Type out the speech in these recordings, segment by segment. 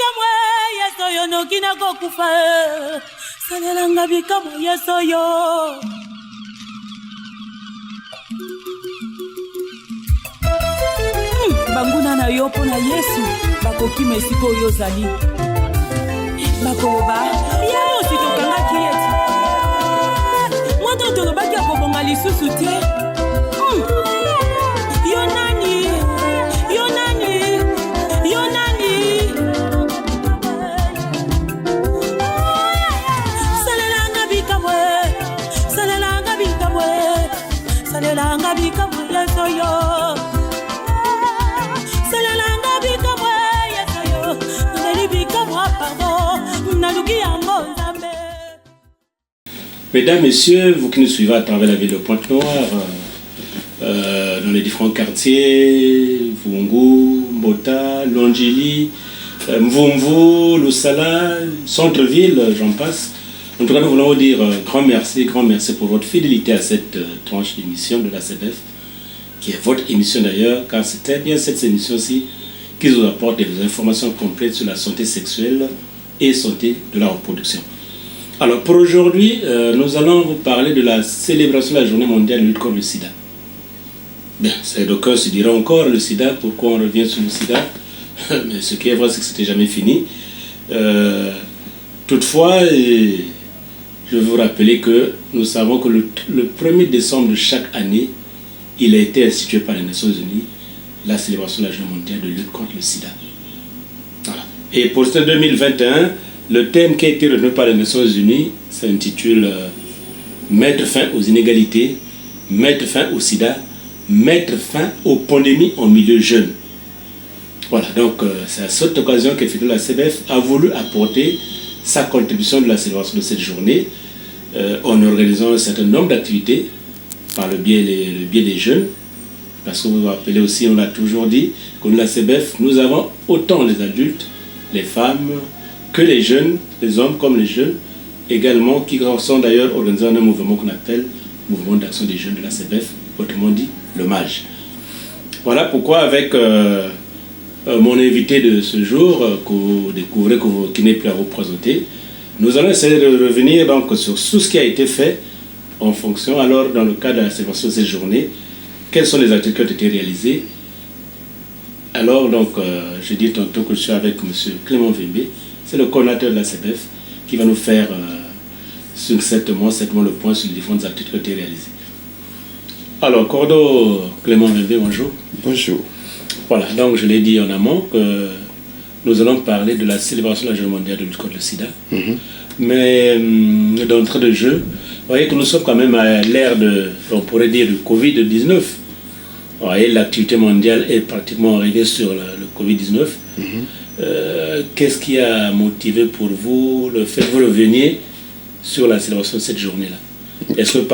bikamwe yeso yo nokina kokufa salelanga bikamwe yeso yo banguna na yo pona yesu bakokima esiko oyo ozali bakoloba yango sitokangaki eti mwana tolobaki akobonga lisusu te yo nani yo nani yo nani salelanga bikamwe salelanga bikamwe salelanga bikamwe yeso yo salelanga bikamwe yeso yo neli bikamwe pardon naluki yango nzambe. Mesdames, Messieurs, vous qui nous suivez à travers la ville de Pointe-Noire, dans les différents quartiers, Vungu, Mbota, Longili, Mvumvu, Lusala, centre-ville, j'en passe. En tout cas, nous voulons vous dire grand merci pour votre fidélité à cette tranche d'émission de la CDF, qui est votre émission d'ailleurs, car c'était bien cette émission-ci qui vous apporte des informations complètes sur la santé sexuelle et santé de la reproduction. Alors pour aujourd'hui, nous allons vous parler de la célébration de la journée mondiale de lutte contre le sida. Bien, d'aucuns se diront encore le sida, pourquoi on revient sur le sida? Mais ce qui est vrai, c'est que c'était jamais fini. Toutefois, je veux vous rappeler que nous savons que le 1er décembre de chaque année, il a été institué par les Nations Unies la célébration de la journée mondiale de lutte contre le sida. Voilà. Et pour cette 2021, le thème qui a été retenu par les Nations Unies s'intitule Mettre fin aux inégalités, mettre fin au sida, mettre fin aux pandémies en milieu jeune. Voilà, donc c'est à cette occasion qu'effectivement la CBF a voulu apporter sa contribution de la célébration de cette journée en organisant un certain nombre d'activités par le biais des jeunes. Parce que vous vous rappelez aussi, on l'a toujours dit, que nous, la CBF, nous avons autant les adultes, les femmes, que les jeunes, les hommes comme les jeunes, également, qui sont d'ailleurs organisés dans un mouvement qu'on appelle Mouvement d'action des jeunes de la CBF, autrement dit, le MAJ. Voilà pourquoi avec mon invité de ce jour, que vous découvrez, qui n'est plus à vous présenter, nous allons essayer de revenir donc sur tout ce qui a été fait en fonction, alors dans le cadre de la célébration de cette journée, quelles sont les activités qui ont été réalisées. Alors donc, je dis tantôt que je suis avec M. Clément Vembe, c'est le coordinateur de la CBF, qui va nous faire succinctement le point sur les différentes activités qui ont été réalisées. Alors, Cordo Clément Vembe, bonjour. Bonjour. Voilà, donc je l'ai dit en amont que nous allons parler de la célébration de la journée mondiale de lutte contre le sida. Mais d'entrée de jeu, vous voyez que nous sommes quand même à l'ère de, on pourrait dire, du Covid-19. Vous voyez, l'activité mondiale est pratiquement arrivée sur le Covid-19. Qu'est-ce qui a motivé pour vous le fait que vous reveniez sur la célébration de cette journée-là? Est-ce que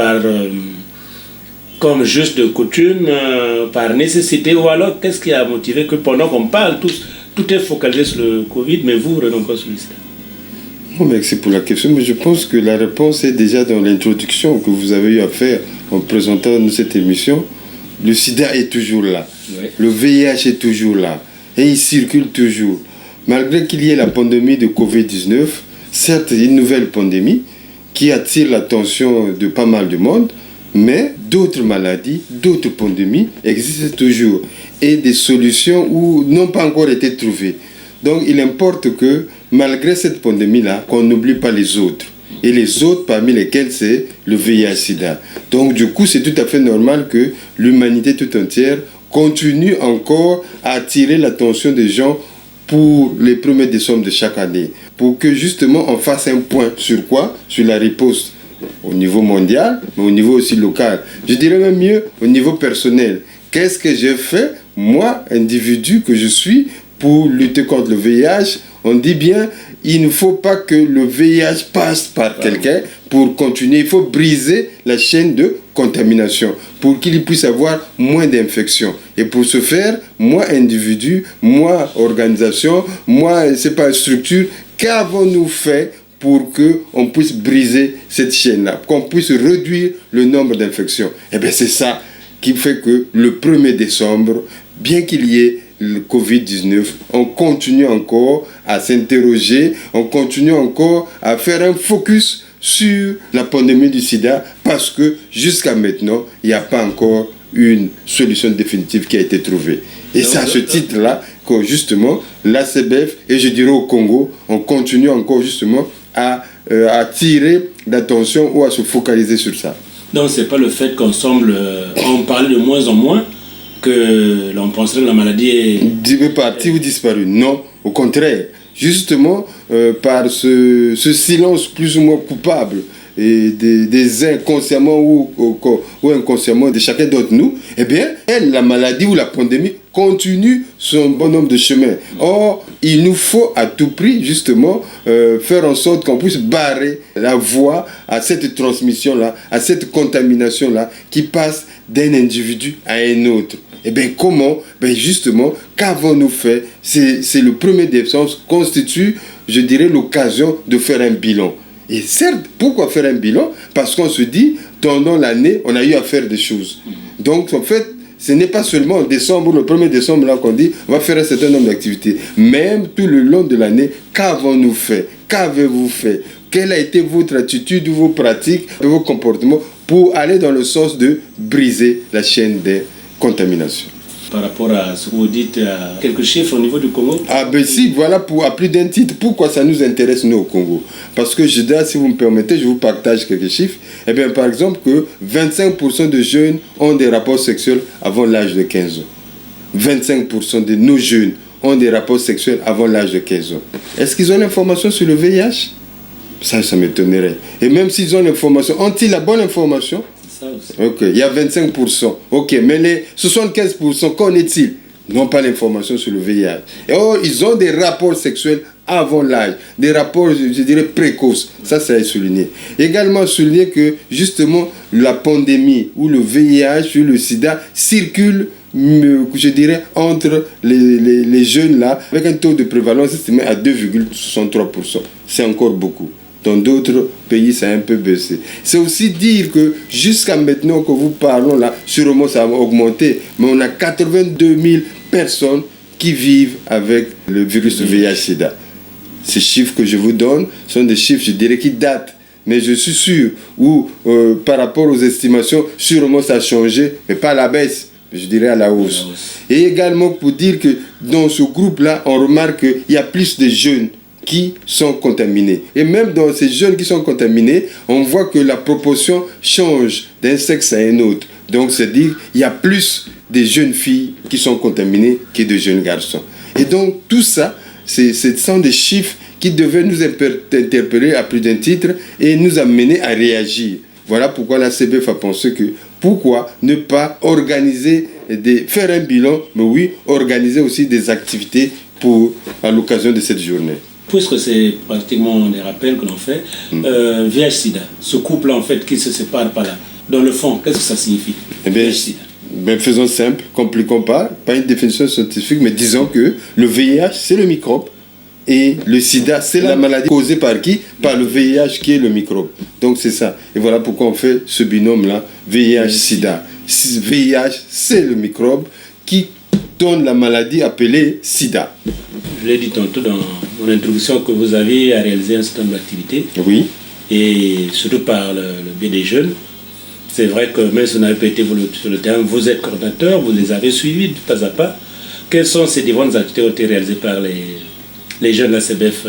comme juste de coutume, par nécessité, ou alors qu'est-ce qui a motivé que pendant qu'on parle, tout est focalisé sur le Covid, mais vous revenez encore sur le sida? Merci pour la question, mais je pense que la réponse est déjà dans l'introduction que vous avez eu à faire en présentant cette émission. Le sida est toujours là, le VIH est toujours là, et il circule toujours. Malgré qu'il y ait la pandémie de Covid-19, certes, une nouvelle pandémie qui attire l'attention de pas mal de monde, mais d'autres maladies, d'autres pandémies existent toujours, et des solutions n'ont pas encore été trouvées. Donc il importe que, malgré cette pandémie-là, qu'on n'oublie pas les autres. Et les autres, parmi lesquels c'est le VIH-Sida. Donc du coup, c'est tout à fait normal que l'humanité tout entière continue encore à attirer l'attention des gens pour les 1er décembre de chaque année. Pour que justement on fasse un point sur quoi? Sur la riposte au niveau mondial, mais au niveau aussi local. Je dirais même mieux au niveau personnel. Qu'est-ce que j'ai fait, moi, individu que je suis, pour lutter contre le VIH? On dit bien, il ne faut pas que le VIH passe par quelqu'un pour continuer. Il faut briser la chaîne de contamination pour qu'il puisse avoir moins d'infections. Et pour ce faire, moi, individu, moi, organisation, moi, c'est pas structure, qu'avons-nous fait pour qu'on puisse briser cette chaîne-là, qu'on puisse réduire le nombre d'infections? Eh bien, c'est ça qui fait que le 1er décembre, bien qu'il y ait le Covid-19, on continue encore à s'interroger, on continue encore à faire un focus sur la pandémie du sida parce que jusqu'à maintenant, il n'y a pas encore une solution définitive qui a été trouvée. Et c'est à ce titre-là que justement, l'ACBF et je dirais au Congo, on continue encore justement à attirer l'attention ou à se focaliser sur ça. Donc c'est pas le fait qu'on semble en parler de moins en moins que l'on penserait que la maladie est partie ou disparue. Non, au contraire. Justement, par ce silence plus ou moins coupable et des uns consciemment ou inconsciemment de chacun d'entre nous, eh bien, la maladie ou la pandémie continue son bon nombre de chemins. Or, il nous faut à tout prix, justement, faire en sorte qu'on puisse barrer la voie à cette transmission-là, à cette contamination-là qui passe d'un individu à un autre. Eh bien, comment? Ben justement, qu'avons-nous fait? C'est le 1er décembre constitue, je dirais, l'occasion de faire un bilan. Et certes, pourquoi faire un bilan? Parce qu'on se dit, pendant l'année, on a eu à faire des choses. Donc, en fait, ce n'est pas seulement en décembre, le 1er décembre, là, qu'on dit, on va faire un certain nombre d'activités. Même tout le long de l'année, qu'avons-nous fait? Qu'avez-vous fait? Quelle a été votre attitude, vos pratiques, vos comportements pour aller dans le sens de briser la chaîne des contamination. Par rapport à ce que vous dites, quelques chiffres au niveau du Congo? Ah ben si, voilà, à plus d'un titre, pourquoi ça nous intéresse nous au Congo? Parce que si vous me permettez, je vous partage quelques chiffres. Eh bien par exemple que 25% de jeunes ont des rapports sexuels avant l'âge de 15 ans. 25% de nos jeunes ont des rapports sexuels avant l'âge de 15 ans. Est-ce qu'ils ont l'information sur le VIH? Ça m'étonnerait. Et même s'ils ont l'information, ont-ils la bonne information? Ok, il y a 25%. Ok, mais les 75%, qu'en est-il? Ils n'ont pas l'information sur le VIH. Et ils ont des rapports sexuels avant l'âge, des rapports, je dirais, précoces. Ça est souligné. Également souligné que, justement, la pandémie ou le VIH ou le sida circulent, je dirais, entre les jeunes là, avec un taux de prévalence estimé à 2,63%. C'est encore beaucoup. Dans d'autres pays, ça a un peu baissé. C'est aussi dire que jusqu'à maintenant que vous parlons là, sûrement ça va augmenter, mais on a 82 000 personnes qui vivent avec le virus VIH-Sida. Ces chiffres que je vous donne sont des chiffres, je dirais, qui datent. Mais je suis sûr, par rapport aux estimations, sûrement ça a changé, mais pas à la baisse, je dirais à la hausse. Et également pour dire que dans ce groupe-là, on remarque qu'il y a plus de jeunes qui sont contaminés. Et même dans ces jeunes qui sont contaminés, on voit que la proportion change d'un sexe à un autre. Donc, c'est-à-dire qu'il y a plus de jeunes filles qui sont contaminées que de jeunes garçons. Et donc, tout ça, ce sont des chiffres qui devaient nous interpeller à plus d'un titre et nous amener à réagir. Voilà pourquoi la CBF a pensé que pourquoi ne pas faire un bilan, mais oui, organiser aussi des activités à l'occasion de cette journée. Puisque c'est pratiquement des rappels que l'on fait, VIH-Sida, ce couple en fait qui se sépare par là, dans le fond, qu'est-ce que ça signifie? Eh bien, VIH-Sida. Faisons simple, compliquons pas une définition scientifique, mais disons que le VIH, c'est le microbe, et le sida, c'est la maladie causée par qui? Par le VIH qui est le microbe. Donc c'est ça. Et voilà pourquoi on fait ce binôme-là, VIH-Sida. VIH, c'est le microbe qui donne la maladie appelée sida. Je l'ai dit tantôt dans mon introduction que vous avez réalisé un certain nombre d'activités. Oui. Et surtout par le biais des jeunes. C'est vrai que même si vous n'avez pas été sur le terrain, vous êtes coordinateur, vous les avez suivis de pas à pas. Quelles sont ces différentes activités qui ont été réalisées par les jeunes de la CBF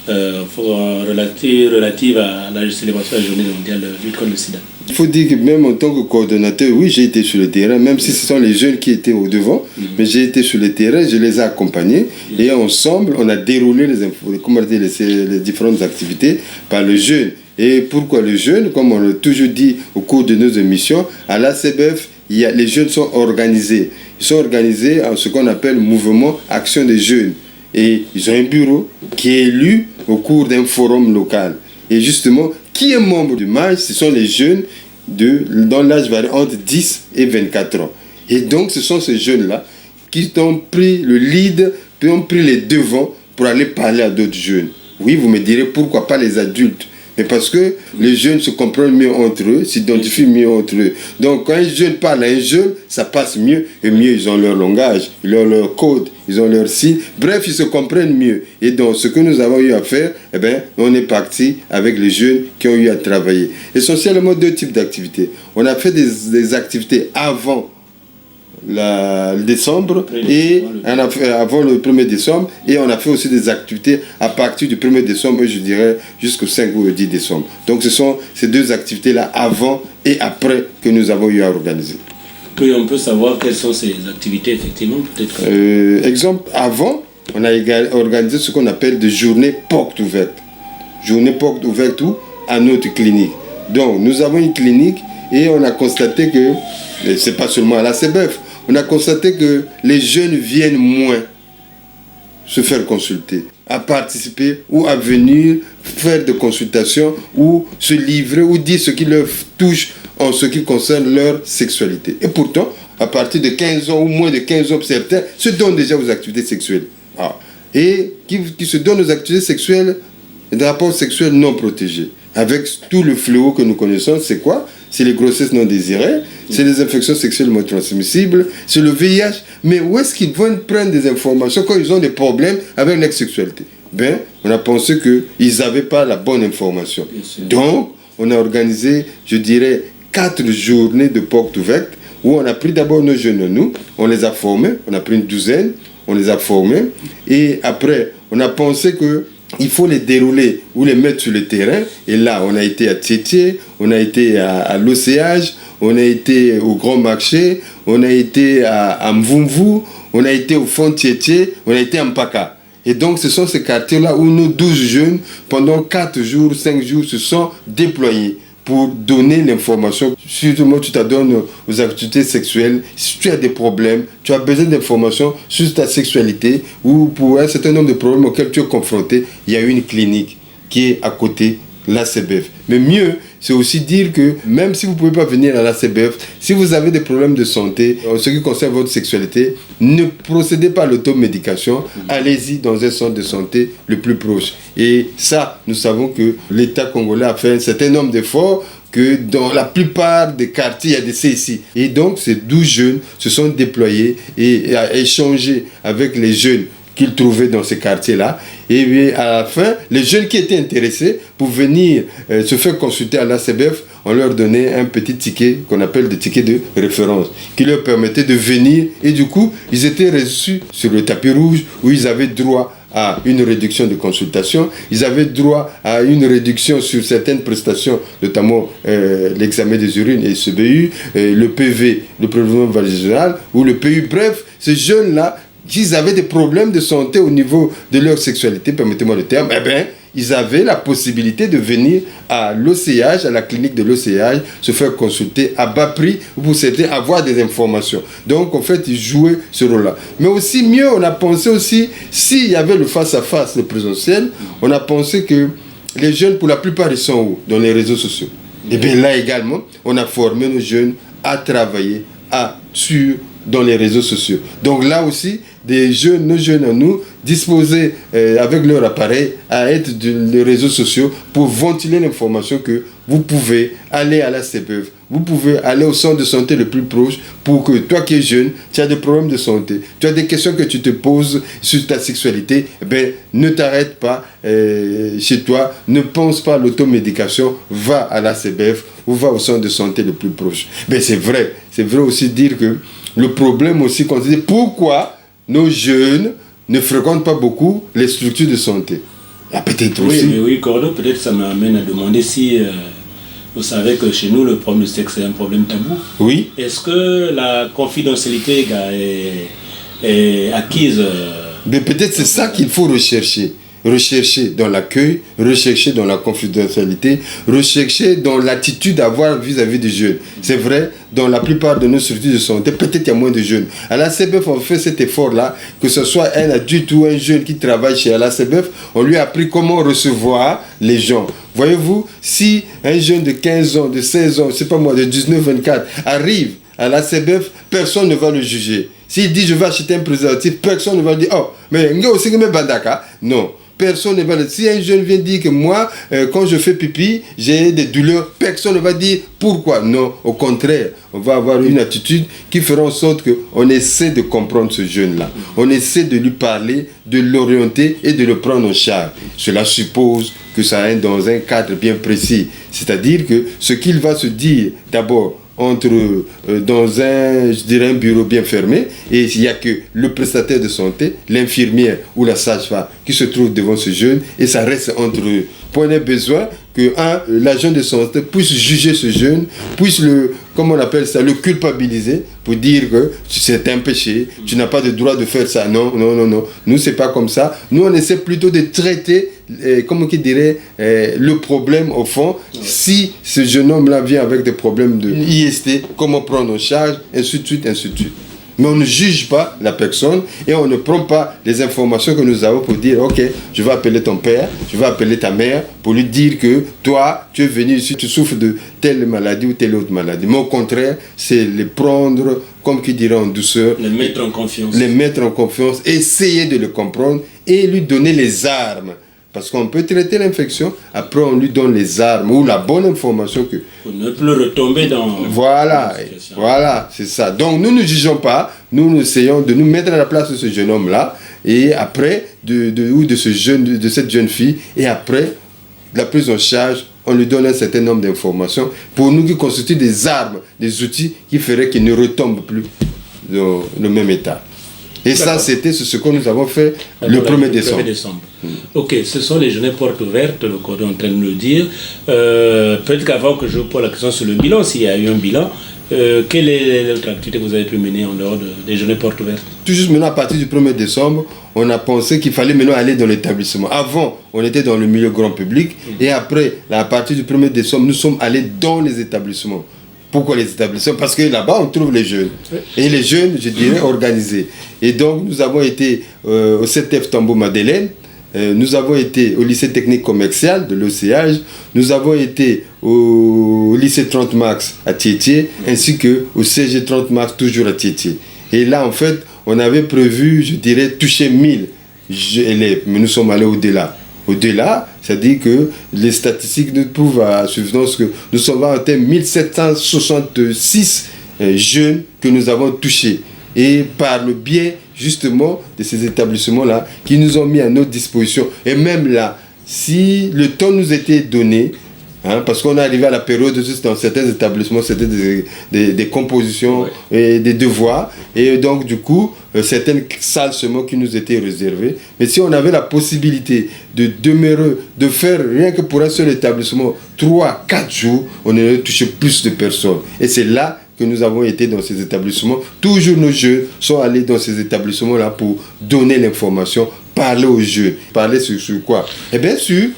relatives à la célébration de la journée mondiale de lutte contre le sida? Il faut dire que même en tant que coordonnateur, oui, j'ai été sur le terrain, même si ce sont les jeunes qui étaient au devant, mais j'ai été sur le terrain, je les ai accompagnés, et ensemble, on a déroulé les différentes activités par le jeune. Et pourquoi le jeune? Comme on l'a toujours dit au cours de nos émissions, à la CBF, les jeunes sont organisés. Ils sont organisés en ce qu'on appelle mouvement Action des jeunes. Et ils ont un bureau qui est élu au cours d'un forum local. Et justement, qui est membre du MAJ? Ce sont les jeunes dont l'âge varie entre 10 et 24 ans. Et donc, ce sont ces jeunes-là qui ont pris le lead, qui ont pris les devants pour aller parler à d'autres jeunes. Oui, vous me direz, pourquoi pas les adultes? Mais parce que les jeunes se comprennent mieux entre eux, s'identifient mieux entre eux. Donc quand un jeune parle à un jeune, ça passe mieux, et mieux ils ont leur langage, ils ont leur code, ils ont leur signe. Bref, ils se comprennent mieux. Et donc ce que nous avons eu à faire, eh bien, on est parti avec les jeunes qui ont eu à travailler. Essentiellement 2 types d'activités. On a fait des activités avant le décembre et on a fait avant le 1er décembre, et on a fait aussi des activités à partir du 1er décembre, je dirais jusqu'au 5 ou au 10 décembre. Donc ce sont ces 2 activités-là avant et après que nous avons eu à organiser. Oui, on peut savoir quelles sont ces activités effectivement, peut-être. Exemple, avant, on a organisé ce qu'on appelle des journées portes ouvertes. Journées portes ouvertes où? À notre clinique. Donc nous avons une clinique et on a constaté que, c'est pas seulement à la CBF, on a constaté que les jeunes viennent moins se faire consulter, à participer ou à venir faire des consultations ou se livrer ou dire ce qui leur touche en ce qui concerne leur sexualité. Et pourtant, à partir de 15 ans ou moins de 15 ans, certains se donnent déjà aux activités sexuelles. Et qui se donnent aux activités sexuelles, des rapports sexuels non protégés. Avec tout le fléau que nous connaissons, c'est quoi? C'est les grossesses non désirées, c'est les infections sexuellement transmissibles, c'est le VIH. Mais où est-ce qu'ils vont prendre des informations quand ils ont des problèmes avec leur sexualité? Ben, on a pensé qu'ils n'avaient pas la bonne information. Donc, on a organisé, je dirais, 4 journées de portes ouvertes où on a pris d'abord nos jeunes, nous, on les a formés, on a pris une douzaine, on les a formés, et après, on a pensé que il faut les dérouler ou les mettre sur le terrain. Et là, on a été à Tchétché, on a été à l'Océage, on a été au Grand Marché, on a été à Mvumvu, on a été au Fond Tchétché, on a été à Mpaka. Et donc, ce sont ces quartiers-là où nos 12 jeunes, pendant 4 jours, 5 jours, se sont déployés pour donner l'information. Surtout, tu t'adonnes aux activités sexuelles. Si tu as des problèmes, tu as besoin d'informations sur ta sexualité ou pour un certain nombre de problèmes auxquels tu es confronté, il y a une clinique qui est à côté, l'ACBF. Mais mieux, c'est aussi dire que même si vous ne pouvez pas venir à l'ACBF, si vous avez des problèmes de santé en ce qui concerne votre sexualité, ne procédez pas à l'automédication, allez-y dans un centre de santé le plus proche. Et ça, nous savons que l'État congolais a fait un certain nombre d'efforts, que dans la plupart des quartiers, il y a des CSI. Et donc, ces 12 jeunes se sont déployés et à échanger avec les jeunes qu'ils trouvaient dans ces quartiers-là. Et bien, à la fin, les jeunes qui étaient intéressés pour venir se faire consulter à l'ACBF, on leur donnait un petit ticket qu'on appelle des tickets de référence, qui leur permettait de venir. Et du coup, ils étaient reçus sur le tapis rouge où ils avaient droit à une réduction de consultation, ils avaient droit à une réduction sur certaines prestations, notamment l'examen des urines et CBU, le PV, le prélèvement vaginal, ou le PU. Bref, ces jeunes-là, qu'ils avaient des problèmes de santé au niveau de leur sexualité, permettez-moi le terme, eh bien, ils avaient la possibilité de venir à l'OCH, à la clinique de l'OCH, se faire consulter à bas prix pour avoir des informations. Donc, en fait, ils jouaient ce rôle-là. Mais aussi, mieux, on a pensé aussi, s'il y avait le face-à-face, le présentiel, on a pensé que les jeunes, pour la plupart, ils sont où? Dans les réseaux sociaux. Et bien là également, on a formé nos jeunes à travailler dans les réseaux sociaux. Donc là aussi, nos jeunes à nous, disposés avec leur appareil à être dans les réseaux sociaux pour ventiler l'information que vous pouvez aller à la CBF, vous pouvez aller au centre de santé le plus proche pour que toi qui es jeune, tu as des problèmes de santé, tu as des questions que tu te poses sur ta sexualité, ne t'arrête pas chez toi, ne pense pas à l'automédication, va à la CBF ou va au centre de santé le plus proche. C'est vrai aussi dire que le problème aussi, quand on dit pourquoi nos jeunes ne fréquentent pas beaucoup les structures de santé. Peut-être aussi. Oui, Cordo, peut-être ça m'amène à demander si vous savez que chez nous, le problème du sexe est un problème tabou. Oui. Est-ce que la confidentialité est acquise Mais peut-être c'est ça qu'il faut rechercher. Rechercher dans l'accueil, rechercher dans la confidentialité, rechercher dans l'attitude à avoir vis-à-vis des jeunes. C'est vrai, dans la plupart de nos structures de santé, peut-être il y a moins de jeunes. À la CBF, on fait cet effort-là, que ce soit un adulte ou un jeune qui travaille chez la CBF, on lui a appris comment recevoir les gens. Voyez-vous, si un jeune de 15 ans, de 16 ans, je ne sais pas moi, de 19, 24, arrive à la CBF, personne ne va le juger. S'il dit je vais acheter un préservatif, personne ne va dire oh, mais aussi bandaka. Non. personne ne va le... Si un jeune vient dire que moi, quand je fais pipi, j'ai des douleurs, personne ne va dire pourquoi. Non, au contraire, on va avoir une attitude qui fera en sorte qu'on essaie de comprendre ce jeune-là. On essaie de lui parler, de l'orienter et de le prendre en charge. Cela suppose que ça est dans un cadre bien précis. C'est-à-dire que ce qu'il va se dire d'abord dans un bureau bien fermé, et il n'y a que le prestataire de santé, l'infirmière ou la sage-femme qui se trouve devant ce jeune, et ça reste entre eux. On a besoin que l'agent de santé puisse juger ce jeune, puisse le culpabiliser pour dire que c'est un péché, tu n'as pas le droit de faire ça. Non. Nous, c'est pas comme ça. Nous, on essaie plutôt de traiter, le problème au fond. Si ce jeune homme-là vient avec des problèmes de IST, comment prendre en charge, ainsi de suite. Mais on ne juge pas la personne et on ne prend pas les informations que nous avons pour dire ok, je vais appeler ton père, je vais appeler ta mère pour lui dire que toi, tu es venu ici, tu souffres de telle maladie ou telle autre maladie. Mais au contraire, c'est les prendre, comme qui dirait en douceur, les mettre en confiance. Les mettre en confiance, essayer de le comprendre et lui donner les armes. Parce qu'on peut traiter l'infection, après on lui donne les armes ou la bonne information que... Pour ne plus retomber dans... Voilà, c'est ça. Donc nous ne jugeons pas, nous essayons de nous mettre à la place de ce jeune homme-là, et après, de cette jeune fille, et après, la prise en charge, on lui donne un certain nombre d'informations, pour nous qui constituent des armes, des outils qui feraient qu'il ne retombe plus dans le même état. Et ça, c'était ce que nous avons fait le 1er décembre. Ok, ce sont les journées portes ouvertes, le cordon est en train de nous le dire. Peut-être qu'avant que je pose la question sur le bilan, s'il y a eu un bilan, quelle est l'autre activité que vous avez pu mener en dehors des journées portes ouvertes? Tout juste maintenant, à partir du 1er décembre, on a pensé qu'il fallait maintenant aller dans l'établissement. Avant, on était dans le milieu grand public, et après, à partir du 1er décembre, nous sommes allés dans les établissements. Pourquoi les établissements? Parce que là-bas, on trouve les jeunes. Et les jeunes, je dirais, organisés. Et donc, nous avons été au CTF Tambo-Madeleine, nous avons été au lycée technique commercial de l'OCH, nous avons été au lycée 30 Max à Tiettié, ainsi qu'au CG 30 Max, toujours à Tiettié. Et là, en fait, on avait prévu, je dirais, toucher 1000 élèves, mais nous sommes allés au-delà. Au-delà, c'est-à-dire que les statistiques nous prouvent à suffisance que nous sommes à atteindre 1766 jeunes que nous avons touchés. Et par le biais justement de ces établissements-là qui nous ont mis à notre disposition. Et même là, si le temps nous était donné, parce qu'on est arrivé à la période où dans certains établissements, c'était des compositions et des devoirs. Et donc, du coup, certaines salles seulement qui nous étaient réservées. Mais si on avait la possibilité de demeurer, de faire rien que pour un seul établissement, 3-4 jours, on aurait touché plus de personnes. Et c'est là que nous avons été dans ces établissements. Toujours nos jeunes sont allés dans ces établissements-là pour donner l'information, parler aux jeunes. Parler sur quoi? Eh bien, sur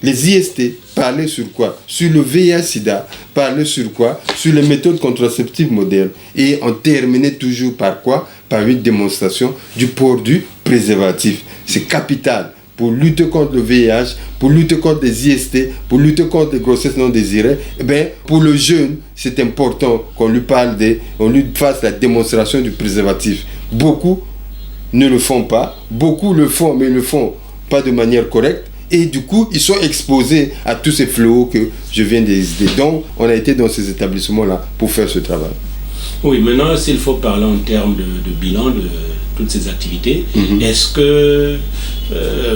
les IST. Parler sur quoi? Sur le VIH-Sida. Parler sur quoi? Sur les méthodes contraceptives modernes. Et on terminait toujours par quoi? Par une démonstration du port du préservatif. C'est capital pour lutter contre le VIH, pour lutter contre les IST, pour lutter contre les grossesses non désirées. Eh bien, pour le jeune, c'est important qu'on lui parle on lui fasse la démonstration du préservatif. Beaucoup ne le font pas. Beaucoup le font, mais ne le font pas de manière correcte. Et du coup, ils sont exposés à tous ces fléaux que je viens de citer. Donc, on a été dans ces établissements-là pour faire ce travail. Oui, maintenant, s'il faut parler en termes de bilan de toutes ces activités, est-ce que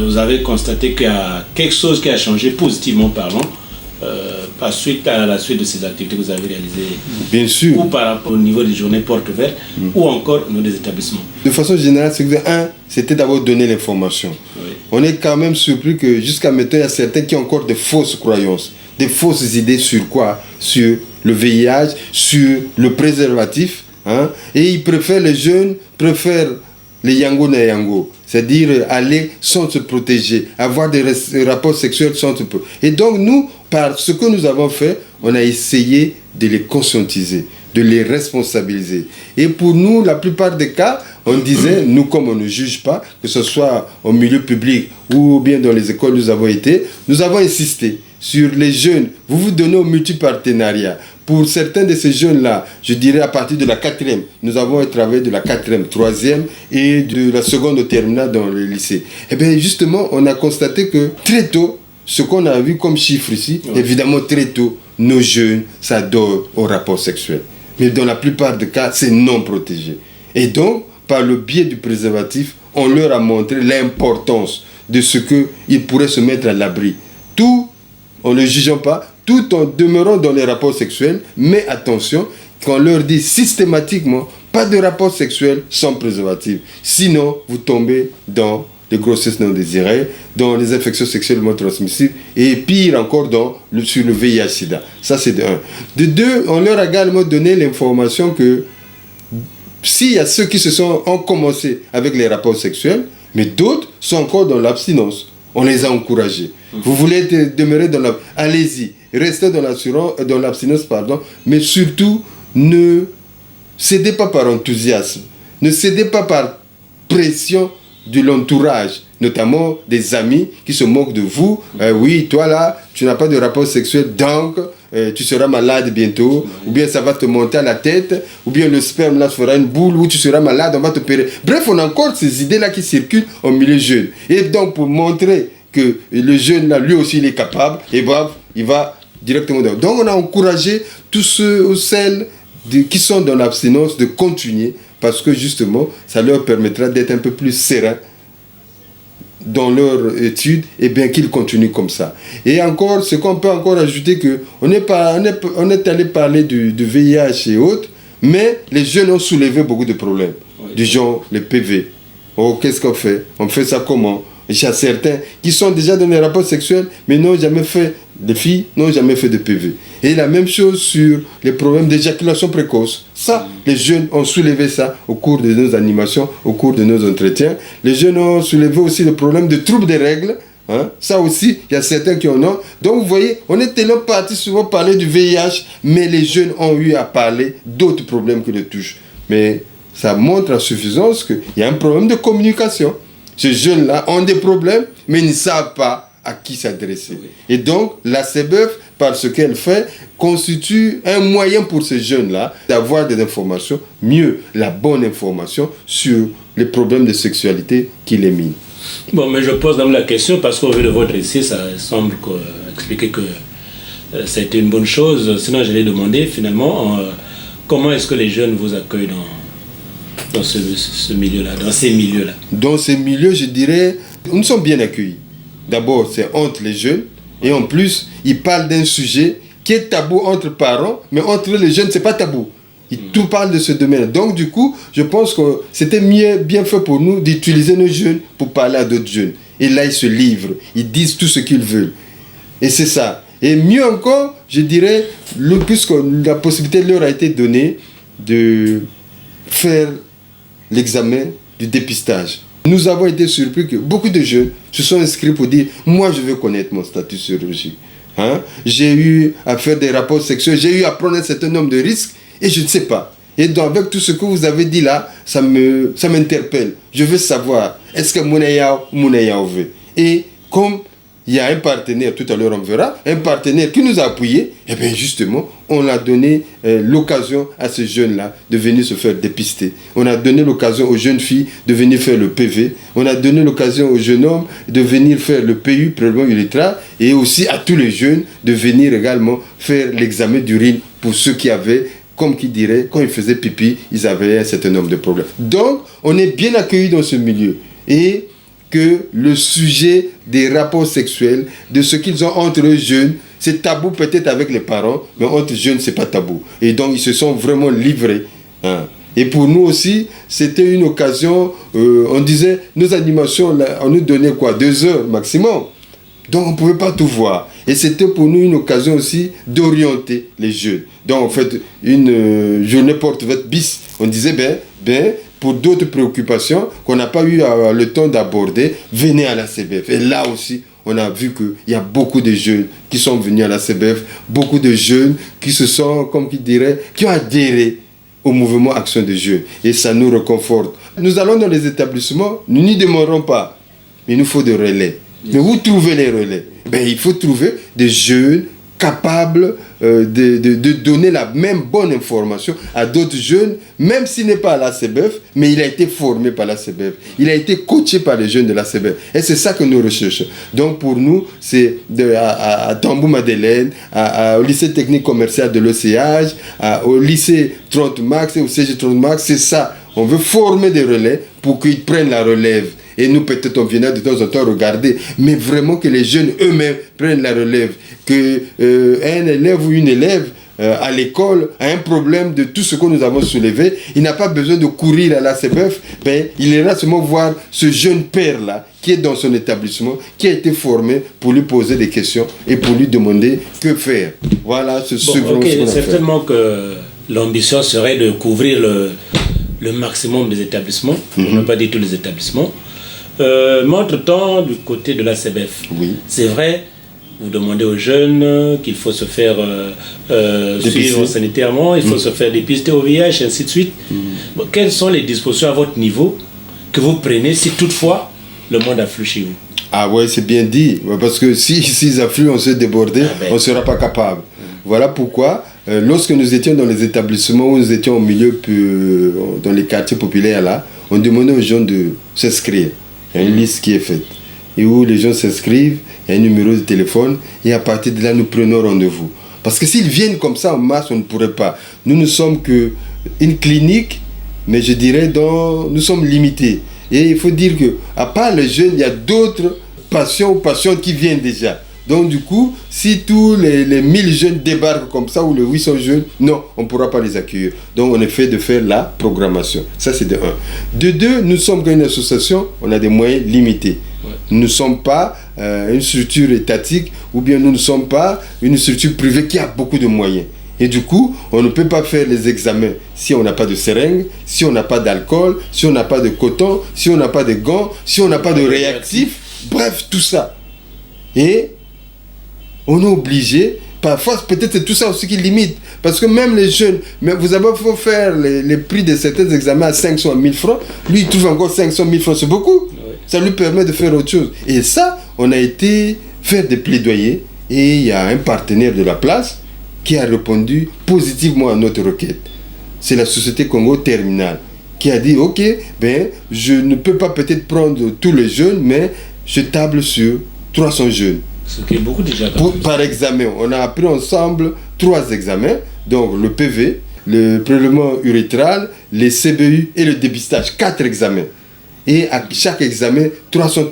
vous avez constaté qu'il y a quelque chose qui a changé positivement parlant à la suite de ces activités que vous avez réalisées? Bien sûr. Ou par rapport au niveau des journées portes ouvertes, ou encore au niveau des établissements? De façon générale, c'était d'abord donner l'information. Oui. On est quand même surpris que jusqu'à maintenant, il y a certains qui ont encore de fausses croyances, des fausses idées sur quoi? Sur le VIH, sur le préservatif. Et ils préfèrent, les jeunes préfèrent les yango na yango, c'est-à-dire aller sans se protéger, avoir des rapports sexuels sans se protéger. Et donc nous, par ce que nous avons fait, on a essayé de les conscientiser, de les responsabiliser. Et pour nous, la plupart des cas, on disait, nous comme on ne juge pas, que ce soit au milieu public ou bien dans les écoles où nous avons été, nous avons insisté sur les jeunes. Vous vous donnez au multipartenariat pour certains de ces jeunes-là, je dirais à partir de la 4e, nous avons travaillé de la 4e, 3e et de la seconde au terminal dans le lycée. Eh bien justement, on a constaté que très tôt, ce qu'on a vu comme chiffre ici, évidemment très tôt, nos jeunes s'adonnent au rapport sexuel. Mais dans la plupart des cas, c'est non protégé. Et donc, par le biais du préservatif, on leur a montré l'importance de ce qu'ils pourraient se mettre à l'abri. Tout en ne jugeant pas, tout en demeurant dans les rapports sexuels, mais attention, qu'on leur dit systématiquement, pas de rapport sexuel sans préservatif. Sinon, vous tombez dans les grossesses non désirées, dans les infections sexuellement transmissibles et pire encore sur le VIH-Sida. Ça, c'est de un. De deux, on leur a également donné l'information que s'il y a ceux qui ont commencé avec les rapports sexuels, mais d'autres sont encore dans l'abstinence. On les a encouragés. Vous voulez demeurer dans l'abstinence, allez-y, restez dans l'abstinence, mais surtout, ne cédez pas par enthousiasme, ne cédez pas par pression de l'entourage, notamment des amis qui se moquent de vous. Oui, toi là, tu n'as pas de rapport sexuel, donc tu seras malade bientôt, ou bien ça va te monter à la tête, ou bien le sperme là fera une boule, ou tu seras malade, on va te périr. Bref, on a encore ces idées-là qui circulent au milieu jeune. Et donc, pour montrer que le jeune là, lui aussi, il est capable, et bref, il va directement dans. Donc, on a encouragé tous ceux ou celles qui sont dans l'abstinence de continuer, parce que justement, ça leur permettra d'être un peu plus sereins dans leur étude, et bien qu'ils continuent comme ça. Et encore, ce qu'on peut encore ajouter, que on est allé parler du VIH et autres, mais les jeunes ont soulevé beaucoup de problèmes, du genre les PV. Oh, qu'est-ce qu'on fait? On fait ça comment? Il y a certains qui sont déjà dans les rapports sexuels, mais n'ont jamais fait, les filles n'ont jamais fait de PV. Et la même chose sur les problèmes d'éjaculation précoce. Ça, les jeunes ont soulevé ça au cours de nos animations, au cours de nos entretiens. Les jeunes ont soulevé aussi le problème de troubles des règles. Hein? Ça aussi, il y a certains qui en ont. Donc, vous voyez, on est tellement parti souvent parler du VIH, mais les jeunes ont eu à parler d'autres problèmes qui les touchent. Mais ça montre à suffisance qu'il y a un problème de communication. Ces jeunes-là ont des problèmes, mais ils ne savent pas à qui s'adresser. Et donc, la CBEF, par ce qu'elle fait, constitue un moyen pour ces jeunes-là d'avoir des informations, mieux la bonne information sur les problèmes de sexualité qui les minent. Bon, mais je pose donc la question parce qu'au vu de votre essai, ça semble expliquer que ça a été une bonne chose. Sinon, j'allais demander finalement comment est-ce que les jeunes vous accueillent dans ce milieu-là, dans ces milieux-là. Dans ces milieux, je dirais, nous sommes bien accueillis. D'abord, c'est entre les jeunes, et en plus, ils parlent d'un sujet qui est tabou entre parents, mais entre les jeunes, c'est pas tabou. Tout parle de ce domaine. Donc, du coup, je pense que c'était bien fait pour nous d'utiliser nos jeunes pour parler à d'autres jeunes. Et là, ils se livrent, ils disent tout ce qu'ils veulent. Et c'est ça. Et mieux encore, je dirais, puisque la possibilité leur a été donnée de faire l'examen du dépistage. Nous avons été surpris que beaucoup de jeunes se sont inscrits pour dire « Moi, je veux connaître mon statut sérologique. Hein? J'ai eu à faire des rapports sexuels, j'ai eu à prendre un certain nombre de risques et je ne sais pas. » Et donc, avec tout ce que vous avez dit là, ça m'interpelle. Je veux savoir, est-ce que Mounaya veut? Et comme il y a un partenaire, tout à l'heure on verra, un partenaire qui nous a appuyés, et bien justement, on a donné l'occasion à ces jeunes-là de venir se faire dépister. On a donné l'occasion aux jeunes filles de venir faire le PV. On a donné l'occasion aux jeunes hommes de venir faire le PU, prélèvement urinaire, et aussi à tous les jeunes de venir également faire l'examen d'urine pour ceux qui avaient, comme qui dirait, quand ils faisaient pipi, ils avaient un certain nombre de problèmes. Donc, on est bien accueillis dans ce milieu. Et que le sujet des rapports sexuels, de ce qu'ils ont entre eux jeunes, c'est tabou peut-être avec les parents, mais entre jeunes, c'est pas tabou. Et donc, ils se sont vraiment livrés. Hein. Et pour nous aussi, c'était une occasion, on disait, nos animations, là, on nous donnait quoi, 2 heures maximum. Donc, on ne pouvait pas tout voir. Et c'était pour nous une occasion aussi d'orienter les jeunes. Donc, en fait, une journée porte ouverte bis. On disait, pour d'autres préoccupations qu'on n'a pas eu le temps d'aborder, venez à la CBF. Et là aussi, on a vu qu'il y a beaucoup de jeunes qui sont venus à la CBF, beaucoup de jeunes qui se sont, comme qui dirait, qui ont adhéré au mouvement Action des Jeunes. Et ça nous réconforte. Nous allons dans les établissements, nous n'y demeurons pas. Mais il nous faut des relais. Mais où trouver les relais? Il faut trouver des jeunes capable de donner la même bonne information à d'autres jeunes, même s'il n'est pas à la CBF, mais il a été formé par la CBF. Il a été coaché par les jeunes de la CBF. Et c'est ça que nous recherchons. Donc pour nous, c'est à Tambou-Madeleine, au lycée technique commercial de l'OCH, au lycée 30 Max et au CG 30 Max, c'est ça. On veut former des relais pour qu'ils prennent la relève. Et nous, peut-être, on viendra de temps en temps regarder, mais vraiment que les jeunes eux-mêmes prennent la relève. Que un élève ou une élève à l'école a un problème de tout ce que nous avons soulevé, il n'a pas besoin de courir à la CBF, mais il ira seulement voir ce jeune père-là qui est dans son établissement, qui a été formé pour lui poser des questions et pour lui demander que faire. Voilà, c'est ce qu'on a fait. Certainement que l'ambition serait de couvrir le maximum des établissements, pour ne pas dire tous les établissements. Mais entre-temps, du côté de la CBF, c'est vrai, vous demandez aux jeunes qu'il faut se faire suivre sanitairement, il faut se faire dépister au VIH, ainsi de suite. Bon, quelles sont les dispositions à votre niveau que vous prenez si toutefois le monde afflue chez vous? Ah ouais, c'est bien dit, parce que s'ils affluent, on se déborder, on ne sera pas capable. Voilà pourquoi, lorsque nous étions dans les établissements, où nous étions au milieu, dans les quartiers populaires là, on demandait aux gens de s'inscrire. Il y a une liste qui est faite. Et où les gens s'inscrivent, il y a un numéro de téléphone, et à partir de là, nous prenons rendez-vous. Parce que s'ils viennent comme ça en masse, on ne pourrait pas. Nous ne sommes qu'une clinique, mais je dirais, nous sommes limités. Et il faut dire qu'à part les jeunes, il y a d'autres patients ou patientes qui viennent déjà. Donc du coup, si tous les 1000 jeunes débarquent comme ça, ou les 800 jeunes, non, on ne pourra pas les accueillir. Donc on est fait de faire la programmation. Ça c'est de 1. De 2, nous sommes une association, on a des moyens limités. Nous ne sommes pas une structure étatique, ou bien nous ne sommes pas une structure privée qui a beaucoup de moyens. Et du coup, on ne peut pas faire les examens si on n'a pas de seringue, si on n'a pas d'alcool, si on n'a pas de coton, si on n'a pas de gants, si on n'a pas de réactifs, bref, tout ça. Et on est obligé, parfois peut-être c'est tout ça aussi qui limite, parce que même les jeunes, mais vous avez faut faire les prix de certains examens à 500 000 francs, lui il trouve encore 500 000 francs, c'est beaucoup, ça lui permet de faire autre chose. Et ça, on a été faire des plaidoyers, et il y a un partenaire de la place qui a répondu positivement à notre requête. C'est la société Congo Terminal, qui a dit, ok, je ne peux pas peut-être prendre tous les jeunes, mais je table sur 300 jeunes. Ce qui est beaucoup déjà. Par examen, on a appris ensemble 3 examens, donc le PV, le prélèvement urétral, les CBU et le dépistage, 4 examens. Et à chaque examen, 300.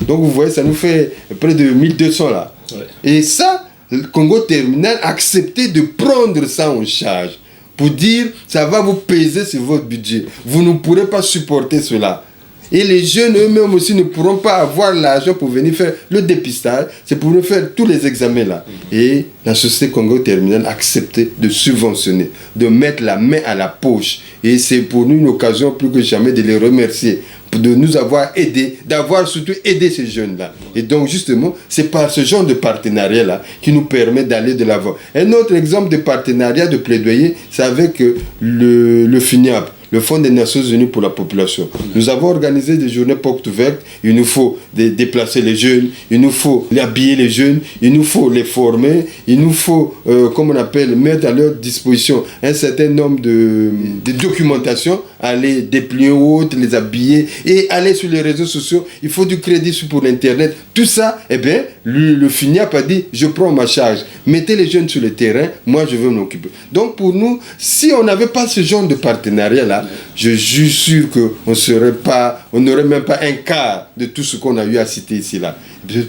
Donc vous voyez, ça nous fait près de 1200 là. Ouais. Et ça, le Congo Terminal a accepté de prendre ça en charge pour dire, ça va vous peser sur votre budget. Vous ne pourrez pas supporter cela. Et les jeunes eux-mêmes aussi ne pourront pas avoir l'argent pour venir faire le dépistage. C'est pour nous faire tous les examens là. Et la société Congo Terminal a accepté de subventionner, de mettre la main à la poche. Et c'est pour nous une occasion plus que jamais de les remercier, de nous avoir aidés, d'avoir surtout aidé ces jeunes-là. Et donc justement, c'est par ce genre de partenariat-là qui nous permet d'aller de l'avant. Un autre exemple de partenariat, de plaidoyer, c'est avec le FINIAP, le Fonds des Nations Unies pour la population. Nous avons organisé des journées portes ouvertes. Il nous faut déplacer les jeunes, il nous faut habiller les jeunes, il nous faut les former, il nous faut, comme on appelle, mettre à leur disposition un certain nombre de documentation, aller déplier autres, les habiller et aller sur les réseaux sociaux. Il faut du crédit pour l'Internet. Tout ça, eh bien, le FINIAP a dit, je prends ma charge. Mettez les jeunes sur le terrain, moi je veux m'en occuper. Donc pour nous, si on n'avait pas ce genre de partenariat-là, je suis sûr qu'on n'aurait même pas un quart de tout ce qu'on a eu à citer ici là.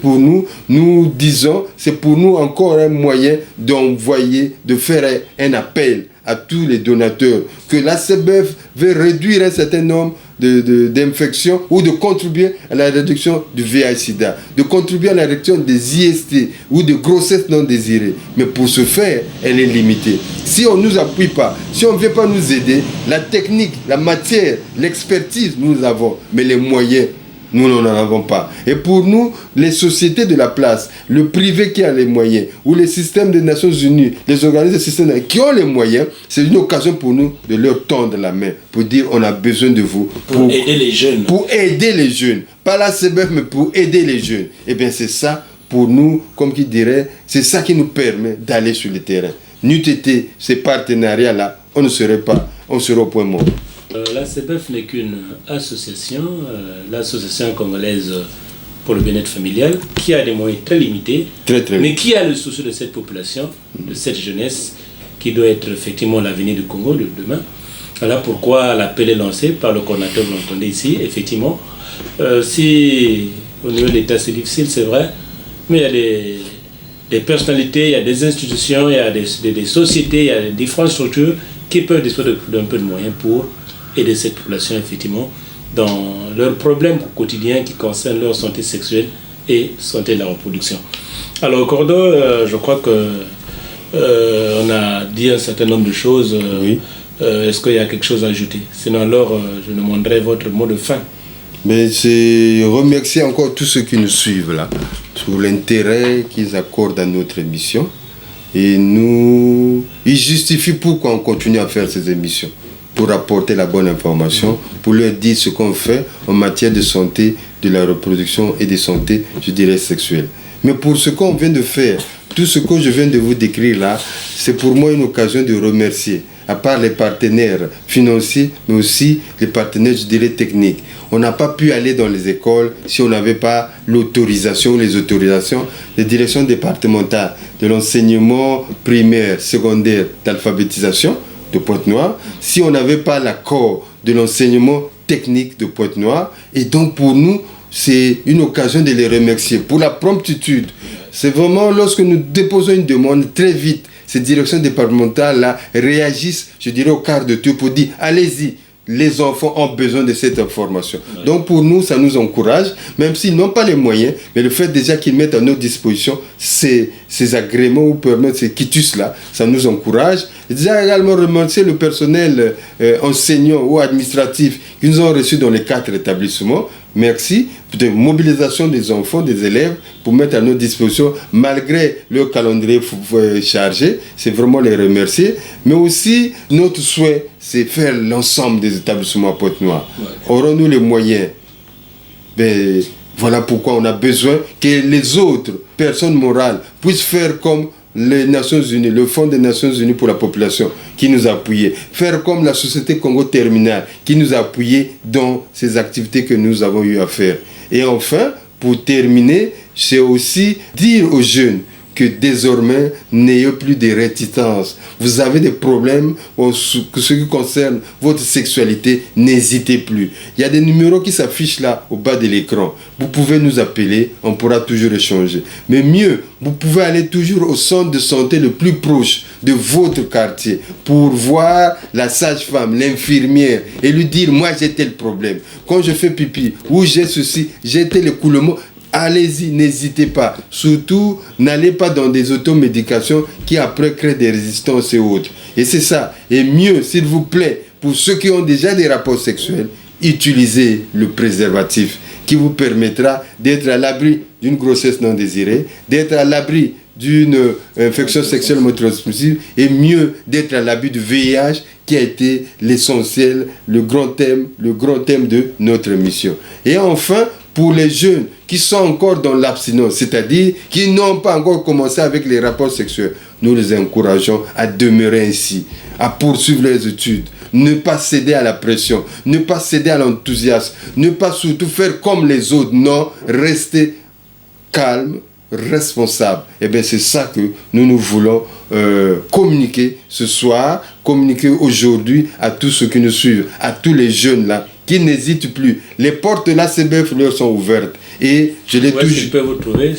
Pour nous disons, c'est pour nous encore un moyen d'envoyer, de faire un appel à tous les donateurs, que la CBF veut réduire un certain nombre d'infections ou de contribuer à la réduction du VIH-Sida, de contribuer à la réduction des IST ou de grossesses non désirées. Mais pour ce faire, elle est limitée. Si on ne nous appuie pas, si on ne vient pas nous aider, la technique, la matière, l'expertise, nous avons, mais les moyens, nous n'en avons pas. Et pour nous, les sociétés de la place, le privé qui a les moyens, ou les systèmes des Nations Unies, les organismes de systèmes qui ont les moyens, c'est une occasion pour nous de leur tendre la main, pour dire on a besoin de vous. Pour aider les jeunes. Pour aider les jeunes. Pas la CBF, mais pour aider les jeunes. Eh bien c'est ça pour nous, comme qui dirait, c'est ça qui nous permet d'aller sur le terrain. N'eût été ces partenariats-là, on ne serait au point mort. La CBF n'est qu'une association, l'association congolaise pour le bien-être familial, qui a des moyens très limités, mais qui a le souci de cette population, de cette jeunesse, qui doit être effectivement l'avenir du Congo de demain. Voilà pourquoi l'appel est lancé par le coordinateur, vous l'entendez ici, effectivement. Si au niveau de l'État c'est difficile, c'est vrai, mais il y a des personnalités, il y a des institutions, il y a des sociétés, il y a des différentes structures qui peuvent disposer d'un peu de moyens pour aider cette population, effectivement, dans leurs problèmes quotidiens qui concernent leur santé sexuelle et santé de la reproduction. Alors, Cordo, je crois que on a dit un certain nombre de choses. Oui. Est-ce qu'il y a quelque chose à ajouter? Sinon, alors, je demanderai votre mot de fin. Mais c'est remercier encore tous ceux qui nous suivent là, pour l'intérêt qu'ils accordent à notre émission. Et ils justifient pourquoi on continue à faire ces émissions. Pour apporter la bonne information, pour leur dire ce qu'on fait en matière de santé, de la reproduction et de santé, je dirais, sexuelle. Mais pour ce qu'on vient de faire, tout ce que je viens de vous décrire là, c'est pour moi une occasion de remercier, à part les partenaires financiers, mais aussi les partenaires, je dirais, techniques. On n'a pas pu aller dans les écoles si on n'avait pas l'autorisation, les autorisations des directions départementales de l'enseignement primaire, secondaire, d'alphabétisation de Pointe-Noire, si on n'avait pas l'accord de l'enseignement technique de Pointe-Noire. Et donc pour nous, c'est une occasion de les remercier pour la promptitude. C'est vraiment lorsque nous déposons une demande, très vite, ces directions départementales-là réagissent, je dirais, au quart de tour pour dire « allez-y ». Les enfants ont besoin de cette information. Ouais. Donc pour nous, ça nous encourage, même s'ils n'ont pas les moyens, mais le fait déjà qu'ils mettent à notre disposition ces agréments ou permettent ces quitus-là, ça nous encourage. Et déjà également remercier le personnel enseignant ou administratif qui nous ont reçus dans les 4 établissements. Merci pour la mobilisation des enfants, des élèves, pour mettre à notre disposition, malgré leur calendrier chargé, c'est vraiment les remercier. Mais aussi, notre souhait, c'est faire l'ensemble des établissements à Pointe-Noire. Ouais. Aurons-nous les moyens? Ben, voilà pourquoi on a besoin que les autres personnes morales puissent faire comme les Nations Unies, le Fonds des Nations Unies pour la population qui nous a appuyés, faire comme la Société Congo Terminal qui nous a appuyés dans ces activités que nous avons eu à faire. Et enfin, pour terminer, c'est aussi dire aux jeunes que désormais, n'ayez plus de réticences. Vous avez des problèmes en ce qui concerne votre sexualité, n'hésitez plus. Il y a des numéros qui s'affichent là au bas de l'écran. Vous pouvez nous appeler, on pourra toujours échanger. Mais mieux, vous pouvez aller toujours au centre de santé le plus proche de votre quartier pour voir la sage-femme, l'infirmière et lui dire, moi j'ai tel problème. Quand je fais pipi ou j'ai ceci, j'ai tel écoulement. Allez-y, n'hésitez pas. Surtout, n'allez pas dans des automédications qui après créent des résistances et autres. Et c'est ça. Et mieux, s'il vous plaît, pour ceux qui ont déjà des rapports sexuels, utilisez le préservatif qui vous permettra d'être à l'abri d'une grossesse non désirée, d'être à l'abri d'une infection sexuelle transmissible et mieux d'être à l'abri du VIH qui a été l'essentiel, le grand thème de notre mission. Et enfin, pour les jeunes qui sont encore dans l'abstinence, c'est-à-dire qui n'ont pas encore commencé avec les rapports sexuels, nous les encourageons à demeurer ainsi, à poursuivre leurs études, ne pas céder à la pression, ne pas céder à l'enthousiasme, ne pas surtout faire comme les autres, non, rester calme, responsable. Et bien c'est ça que nous voulons communiquer ce soir, communiquer aujourd'hui à tous ceux qui nous suivent, à tous les jeunes là, qui n'hésitent plus. Les portes de la CBF leur sont ouvertes. Et je l'ai toujours... Je peux vous trouver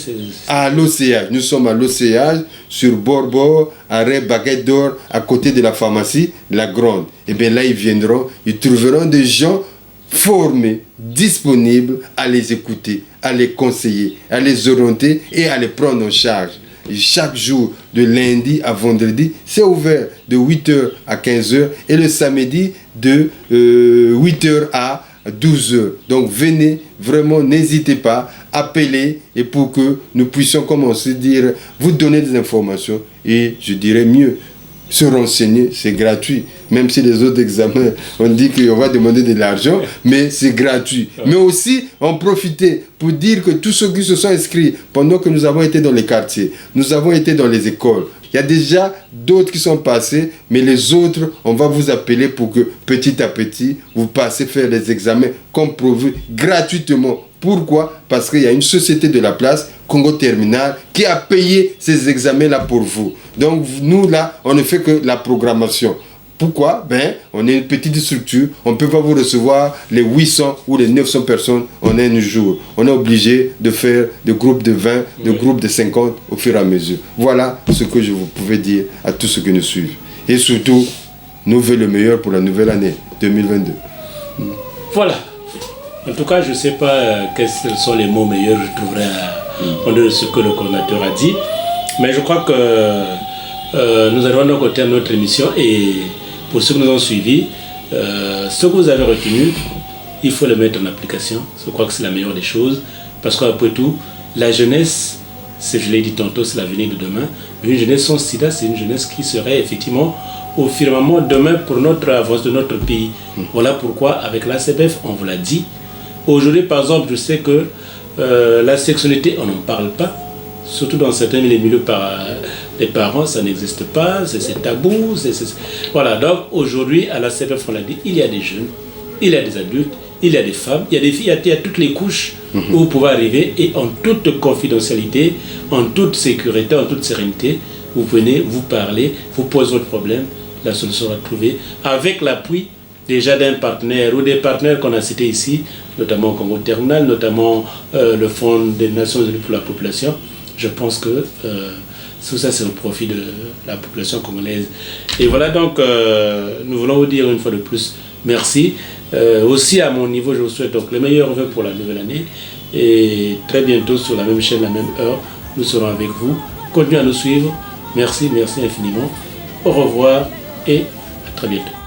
à l'OCH. Nous sommes à l'OCH, sur Borbo, arrêt Baguette d'Or, à côté de la pharmacie La Grande. Et bien là, ils viendront, ils trouveront des gens formés, disponibles à les écouter, à les conseiller, à les orienter et à les prendre en charge. Et chaque jour, de lundi à vendredi, c'est ouvert de 8h à 15h et le samedi de 8h à 12h. Donc venez, vraiment, n'hésitez pas, appelez et pour que nous puissions, comme on se dire, vous donner des informations et je dirais mieux, se renseigner, c'est gratuit. Même si les autres examens, on dit qu'on va demander de l'argent, mais c'est gratuit. Mais aussi, en profiter pour dire que tous ceux qui se sont inscrits, pendant que nous avons été dans les quartiers, nous avons été dans les écoles, il y a déjà d'autres qui sont passés, mais les autres, on va vous appeler pour que petit à petit, vous passez faire les examens comme prévu gratuitement. Pourquoi? Parce qu'il y a une société de la place, Congo Terminal, qui a payé ces examens-là pour vous. Donc nous, là, on ne fait que la programmation. Pourquoi? On est une petite structure, on ne peut pas vous recevoir les 800 ou les 900 personnes en un jour. On est obligé de faire des groupes de 20, des groupes de 50 au fur et à mesure. Voilà ce que je vous pouvais dire à tous ceux qui nous suivent. Et surtout, nous voulons le meilleur pour la nouvelle année 2022. Voilà. En tout cas, je ne sais pas quels sont les mots meilleurs que je trouverai en dehors de ce que le coordinateur a dit. Mais je crois que nous allons donc au terme de notre émission. Et pour ceux qui nous ont suivis, ce que vous avez retenu, il faut le mettre en application. Je crois que c'est la meilleure des choses. Parce qu'après tout, la jeunesse, je l'ai dit tantôt, c'est l'avenir de demain. Mais une jeunesse sans sida, c'est une jeunesse qui serait effectivement au firmament demain pour notre avance de notre pays. Voilà pourquoi, avec l'ACBF, on vous l'a dit. Aujourd'hui, par exemple, je sais que la sexualité, on n'en parle pas. Surtout dans certains milieux des parents, ça n'existe pas, c'est tabou. Voilà, donc aujourd'hui, à la CPF, on l'a dit, il y a des jeunes, il y a des adultes, il y a des femmes, il y a des filles, il y a toutes les couches où vous pouvez arriver et en toute confidentialité, en toute sécurité, en toute sérénité, vous venez, vous parlez, vous posez votre problème, la solution sera trouvée avec l'appui déjà d'un partenaire ou des partenaires qu'on a cités ici, notamment Congo Terminal, notamment le Fonds des Nations Unies pour la population. Je pense que tout ça, c'est au profit de la population congolaise. Et voilà, donc, nous voulons vous dire une fois de plus merci. Aussi, à mon niveau, je vous souhaite donc les meilleurs vœux pour la nouvelle année. Et très bientôt, sur la même chaîne, la même heure, nous serons avec vous. Continuez à nous suivre. Merci, merci infiniment. Au revoir et à très bientôt.